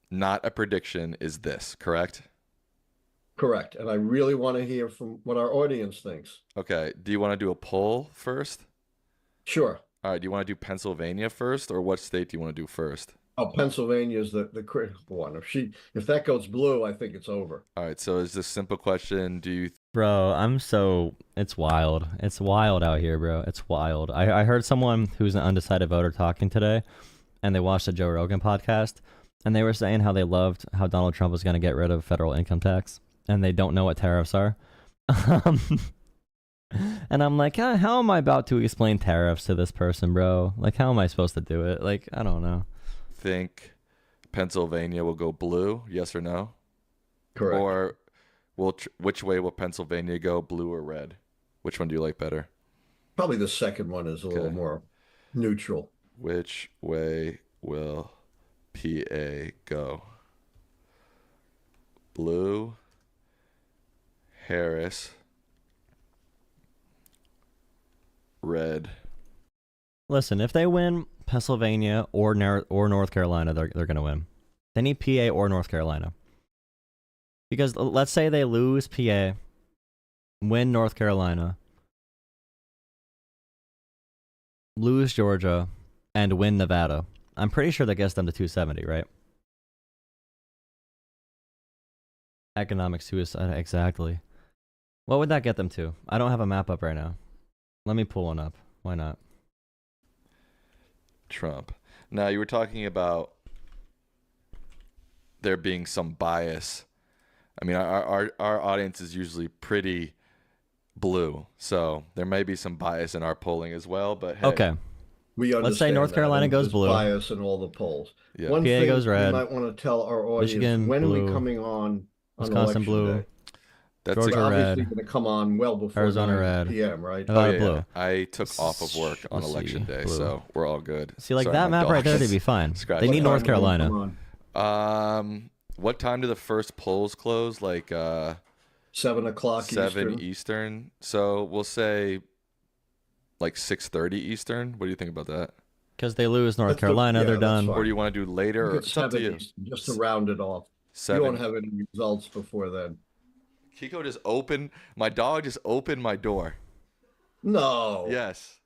not a prediction, is this, correct? Correct. And I really want to hear from what our audience thinks. Okay. Do you want to do a poll first? Sure. All right. Do you want to do Pennsylvania first, or what state do you want to do first? Oh, Pennsylvania is the critical one. If that goes blue, I think it's over. All right. So is this simple question? Bro, it's wild. It's wild out here, bro. It's wild. I heard someone who's an undecided voter talking today, and they watched the Joe Rogan podcast, and they were saying how they loved how Donald Trump was going to get rid of federal income tax, and they don't know what tariffs are. And I'm like, how am I about to explain tariffs to this person, bro? Like, how am I supposed to do it? Like, I don't know. Think Pennsylvania will go blue? Yes or no? Correct. Or which way will Pennsylvania go, blue or red? Which one do you like better? Probably the second one is a little more neutral. Which way will PA go? Blue, Harris, red. Listen, if they win Pennsylvania or North Carolina, they're going to win. They need PA or North Carolina. Because let's say they lose PA, win North Carolina, lose Georgia, and win Nevada. I'm pretty sure that gets them to 270, right? Economic suicide, exactly. What would that get them to? I don't have a map up right now. Let me pull one up. Why not? Trump. Now, you were talking about there being some bias. I mean, our audience is usually pretty blue, so there may be some bias in our polling as well. But hey, okay, let's say North Carolina goes blue. Bias in all the polls. Yeah. One PA thing goes red. You might want to tell our audience: Michigan, when blue. are we coming on Wisconsin blue. Day? That's Georgia obviously red. going to come on well before Arizona 9 red. p.m. Right? Nevada blue. Yeah. I took off of work on Let's election see, day, blue. so we're all good. See, like Sorry, that my map right dog there, they'd is be fine. scratching. They need North Carolina. What time do the first polls close? Like 7 o'clock 7 Eastern. So we'll say like 6:30 Eastern. What do you think about that? Because they lose North Carolina, they're done. fine. Or do you want to do later? Or It's it's up to you. Eastern, just to round it off. 7. You won't have any results before then. Kiko just opened. My dog just opened my door. No. Yes.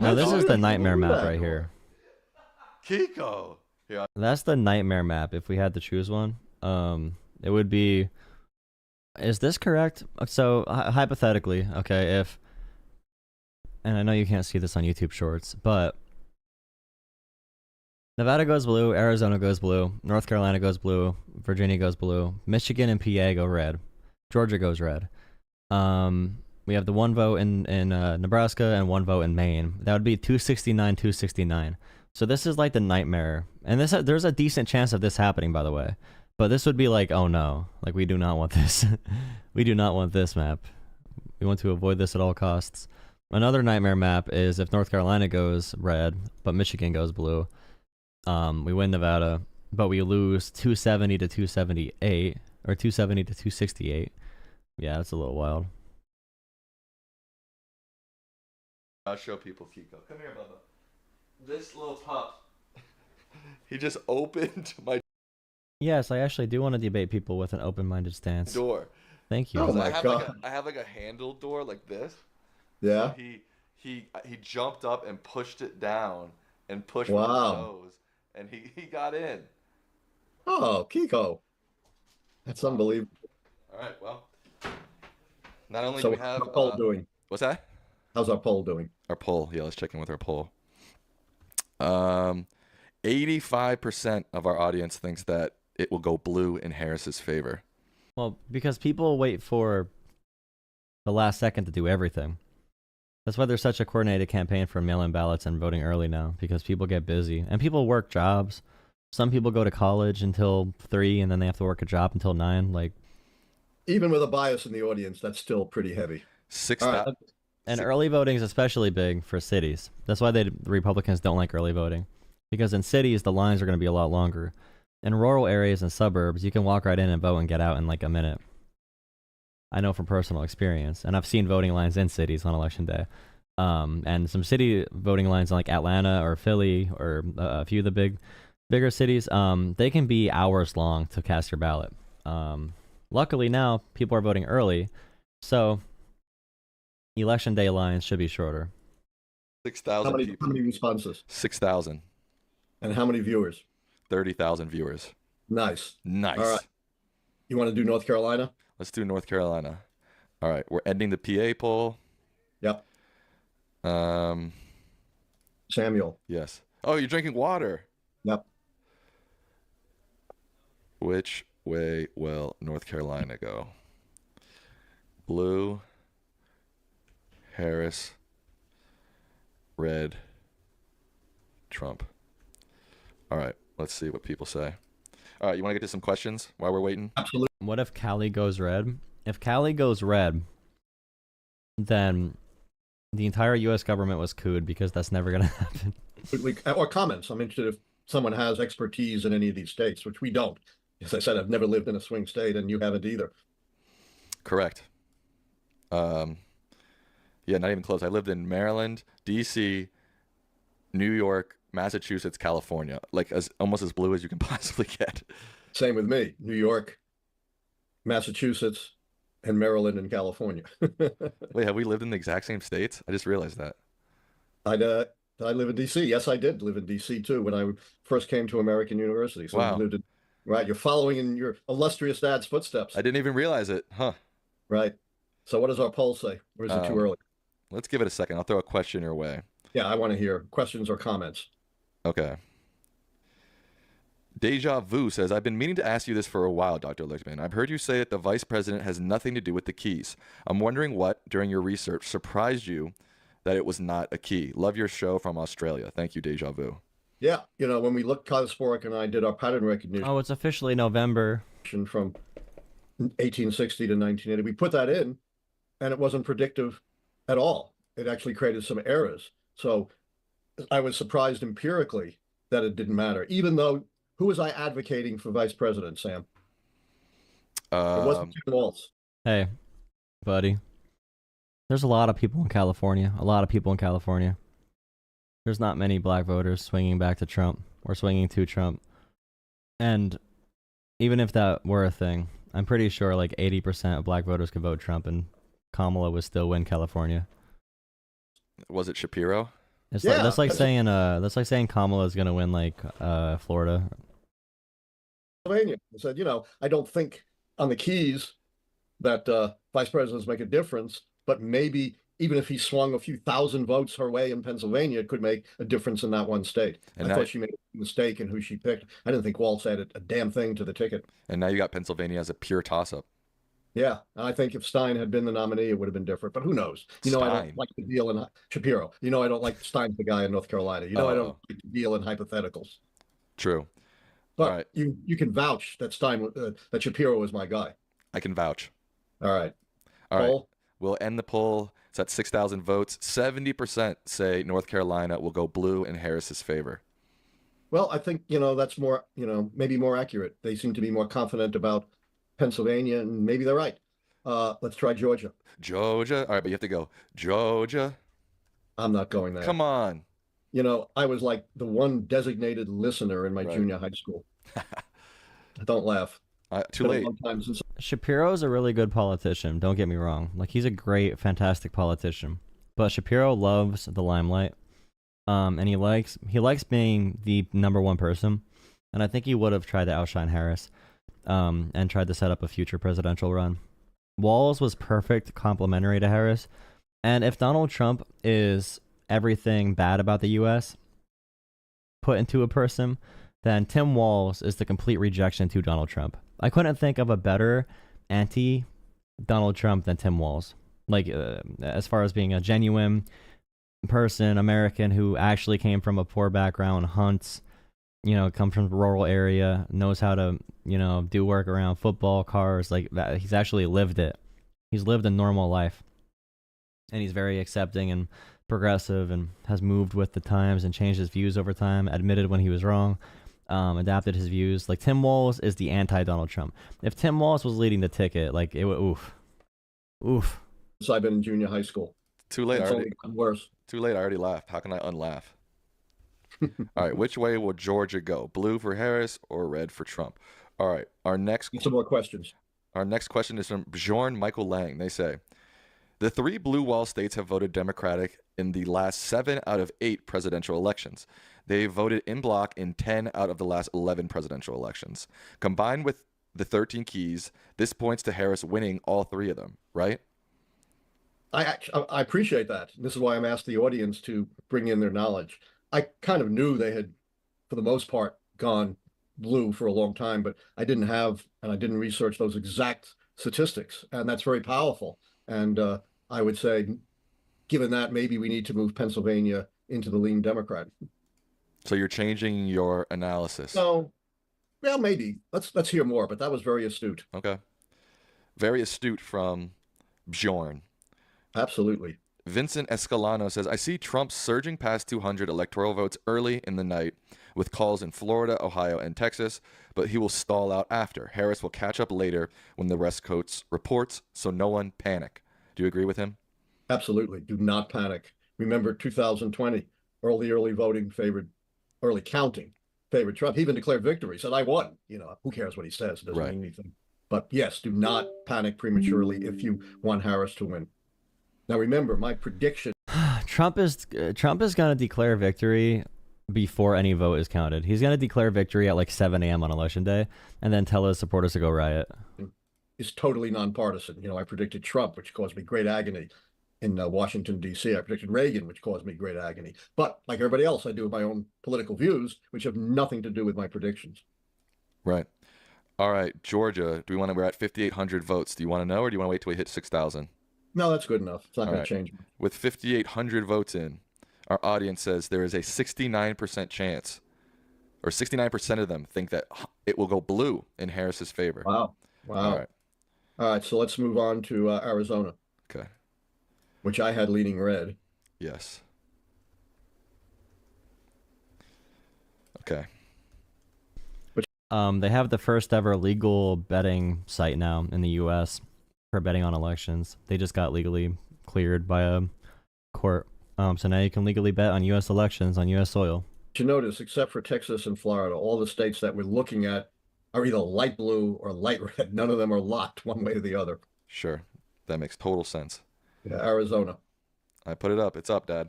No, this is the nightmare map right here. Kiko. Yeah. That's the nightmare map. If we had to choose one, it would be. Is this correct? So hypothetically, okay, and I know you can't see this on YouTube Shorts, but Nevada goes blue, Arizona goes blue, North Carolina goes blue, Virginia goes blue, Michigan and PA go red, Georgia goes red. We have the 1 vote in Nebraska and 1 vote in Maine. That would be 269, 269. So this is like the nightmare, and there's a decent chance of this happening, by the way. But this would be like, oh no, like we do not want this. We do not want this map. We want to avoid this at all costs. Another nightmare map is if North Carolina goes red, but Michigan goes blue. We win Nevada, but we lose 270 to 278, or 270 to 268. Yeah, that's a little wild. I'll show people Kiko. Come here, Bubba. This little pup. He just opened my Yes, I actually do want to debate people with an open-minded stance. door. Thank you. Oh my God. I have like a handle door like this. Yeah. So he jumped up and pushed it down and pushed Wow. with his nose, and he got in. Oh, Kiko. That's unbelievable. All right, well. Not only So do we have how's our poll doing? what's that? How's our poll doing? Our poll. Yeah, let's check in with our poll. 85% of our audience thinks that it will go blue in Harris's favor. Well, because people wait for the last second to do everything. That's why there's such a coordinated campaign for mail-in ballots and voting early now, because people get busy. And people work jobs. Some people go to college until 3, and then they have to work a job until 9. Like, even with a bias in the audience, that's still pretty heavy. 6,000. And early voting is especially big for cities. That's why the Republicans don't like early voting. Because in cities, the lines are going to be a lot longer. In rural areas and suburbs, you can walk right in and vote and get out in like a minute. I know from personal experience. And I've seen voting lines in cities on election day. And some city voting lines in like Atlanta or Philly or a few of the bigger cities, they can be hours long to cast your ballot. Luckily now, people are voting early. So election day lines should be shorter. 6,000 people. How many responses? 6,000. And how many viewers? 30,000 viewers. Nice. Nice. All right. You want to do North Carolina? Let's do North Carolina. All right, we're ending the PA poll. Yep. Samuel. Yes. Oh, you're drinking water. Yep. Which way will North Carolina go? Blue, Harris, red, Trump. All right, let's see what people say. All right, you want to get to some questions while we're waiting? Absolutely. What if Cali goes red? If Cali goes red, then the entire U.S. government was cooed, because that's never going to happen. Or comments. I'm interested if someone has expertise in any of these states, which we don't. As I said, I've never lived in a swing state, and you haven't either. Correct. Yeah, not even close. I lived in Maryland, D.C., New York, Massachusetts, California. Like almost as blue as you can possibly get. Same with me. New York, Massachusetts, and Maryland and California. Wait, have we lived in the exact same states? I just realized that. I live in D.C. Yes, I did live in D.C. too when I first came to American University. So wow. Right, you're following in your illustrious dad's footsteps. I didn't even realize it, huh? Right. So what does our poll say? Or is it too early? Let's give it a second. I'll throw a question your way. Yeah, I want to hear questions or comments. Okay. Deja Vu says, I've been meaning to ask you this for a while, Dr. Lichtman. I've heard you say that the vice president has nothing to do with the keys. I'm wondering what, during your research, surprised you that it was not a key. Love your show from Australia. Thank you, Deja Vu. Yeah, when we looked, Kosborek and I did our pattern recognition. Oh, it's officially November. From 1860 to 1980. We put that in, and it wasn't predictive at all. It actually created some errors. So I was surprised empirically that it didn't matter, even though, who was I advocating for vice president, Sam? It wasn't Tim Walz. Hey, buddy. There's a lot of people in California. There's not many black voters swinging back to Trump or swinging to Trump. And even if that were a thing, I'm pretty sure like 80% of black voters could vote Trump and Kamala would still win California. Was it Shapiro? That's like saying Kamala's gonna win like Florida. Pennsylvania. I said, I don't think on the keys that vice presidents make a difference, but maybe even if he swung a few thousand votes her way in Pennsylvania, it could make a difference in that one state. And I thought she made a mistake in who she picked. I didn't think Walz added a damn thing to the ticket. And now you got Pennsylvania as a pure toss-up. Yeah, and I think if Stein had been the nominee, it would have been different. But who knows? I don't like to deal in Shapiro. I don't like Stein's the guy in North Carolina. I don't like to deal in hypotheticals. True. But all right. you can vouch that that Shapiro was my guy. I can vouch. All right. All right. We'll end the poll. It's at 6,000 votes. 70% say North Carolina will go blue in Harris's favor. Well, I think, that's more, maybe more accurate. They seem to be more confident about Pennsylvania, and maybe they're right. Let's try Georgia. Georgia. All right, but you have to go. Georgia. I'm not going there. Come on. I was like the one designated listener in my junior high school. Don't laugh. Too late. Shapiro's a really good politician. Don't get me wrong. Like, he's a great, fantastic politician. But Shapiro loves the limelight. And he likes being the number one person. And I think he would have tried to outshine Harris, and tried to set up a future presidential run. Walz was perfect complementary to Harris. And if Donald Trump is everything bad about the U.S. put into a person, then Tim Walz is the complete rejection to Donald Trump. I couldn't think of a better anti-Donald Trump than Tim Walz. Like, as far as being a genuine person, American who actually came from a poor background, hunts, comes from a rural area, knows how to, do work around football, cars, like that. He's actually lived it. He's lived a normal life. And he's very accepting and progressive and has moved with the times and changed his views over time, admitted when he was wrong, adapted his views. Like, Tim Walz is the anti-Donald Trump. If Tim Walz was leading the ticket, like, it would, oof. So I've been in junior high school. Too late. It's only gotten worse. Too late. I already laughed. How can I unlaugh? All right. Which way will Georgia go? Blue for Harris or red for Trump? All right. Some more questions. Our next question is from Bjorn Michael Lang. They say, the 3 blue wall states have voted Democratic in the last 7 out of 8 presidential elections. They voted in bloc in 10 out of the last 11 presidential elections. Combined with the 13 keys, this points to Harris winning all 3 of them, right? I appreciate that. This is why I'm asked the audience to bring in their knowledge. I kind of knew they had, for the most part, gone blue for a long time, but I didn't research those exact statistics, and that's very powerful. And I would say, given that, maybe we need to move Pennsylvania into the lean Democrat. So you're changing your analysis? No, well, maybe. Let's hear more. But that was very astute. Okay, very astute from Bjorn. Absolutely. Vincent Escalano says, I see Trump surging past 200 electoral votes early in the night with calls in Florida, Ohio, and Texas, but he will stall out after. Harris will catch up later when the West Coast reports, so no one panic. Do you agree with him? Absolutely. Do not panic. Remember 2020, early counting favored Trump. He even declared victory, said, I won. Who cares what he says? It doesn't mean anything. But yes, do not panic prematurely if you want Harris to win. Now, remember, my prediction. Trump is going to declare victory before any vote is counted. He's going to declare victory at like 7 a.m. on election day and then tell his supporters to go riot. Is totally nonpartisan. I predicted Trump, which caused me great agony in Washington, D.C. I predicted Reagan, which caused me great agony. But like everybody else, I do have my own political views, which have nothing to do with my predictions. Right. All right. Georgia, we're at 5,800 votes. Do you want to know, or do you want to wait till we hit 6,000? No, that's good enough. It's not going to change. With 5,800 votes in, our audience says there is a 69% chance, or 69% of them think that it will go blue in Harris's favor. Wow. All right. So let's move on to Arizona. Okay. Which I had leaning red. Yes. Okay. They have the first ever legal betting site now in the U.S. for betting on elections. They just got legally cleared by a court. So now you can legally bet on U.S. elections on U.S. soil. You notice, except for Texas and Florida, all the states that we're looking at are either light blue or light red. None of them are locked one way or the other. Sure. That makes total sense. Yeah, Arizona. I put it up. It's up, Dad.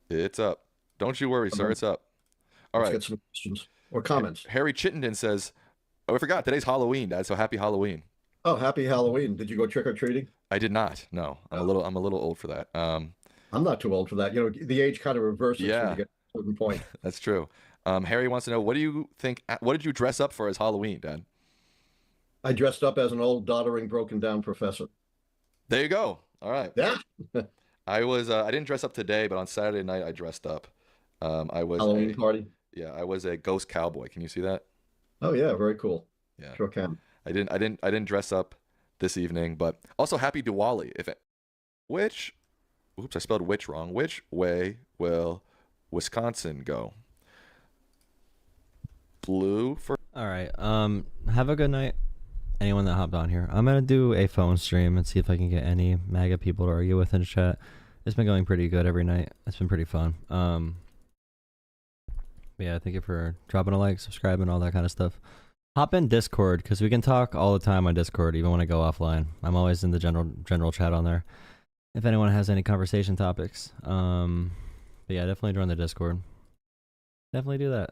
It's up. Don't you worry, sir. It's up. All right. Let's get some questions or comments. Harry Chittenden says, oh, I forgot. Today's Halloween, Dad, so happy Halloween. Oh, happy Halloween. Did you go trick-or-treating? I did not. No. I'm a little old for that. I'm not too old for that. The age kind of reverses when you get to a certain point. That's true. Harry wants to know, what did you dress up for as Halloween, Dad? I dressed up as an old, doddering, broken down professor. There you go. All right. Yeah. I didn't dress up today, but on Saturday night I dressed up. I was Halloween party. Yeah, I was a ghost cowboy. Can you see that? Oh yeah, very cool. Yeah. Sure can. I didn't dress up this evening. But also happy Diwali. Oops, I spelled which wrong. Which way will Wisconsin go? Blue for. All right. Have a good night. Anyone that hopped on here, I'm gonna do a phone stream and see if I can get any MAGA people to argue with in the chat. It's been going pretty good every night. It's been pretty fun. Yeah, thank you for dropping a like, subscribing, all that kind of stuff. Hop in Discord, because we can talk all the time on Discord, even when I go offline. I'm always in the general chat on there. If anyone has any conversation topics. But yeah, definitely join the Discord. Definitely do that.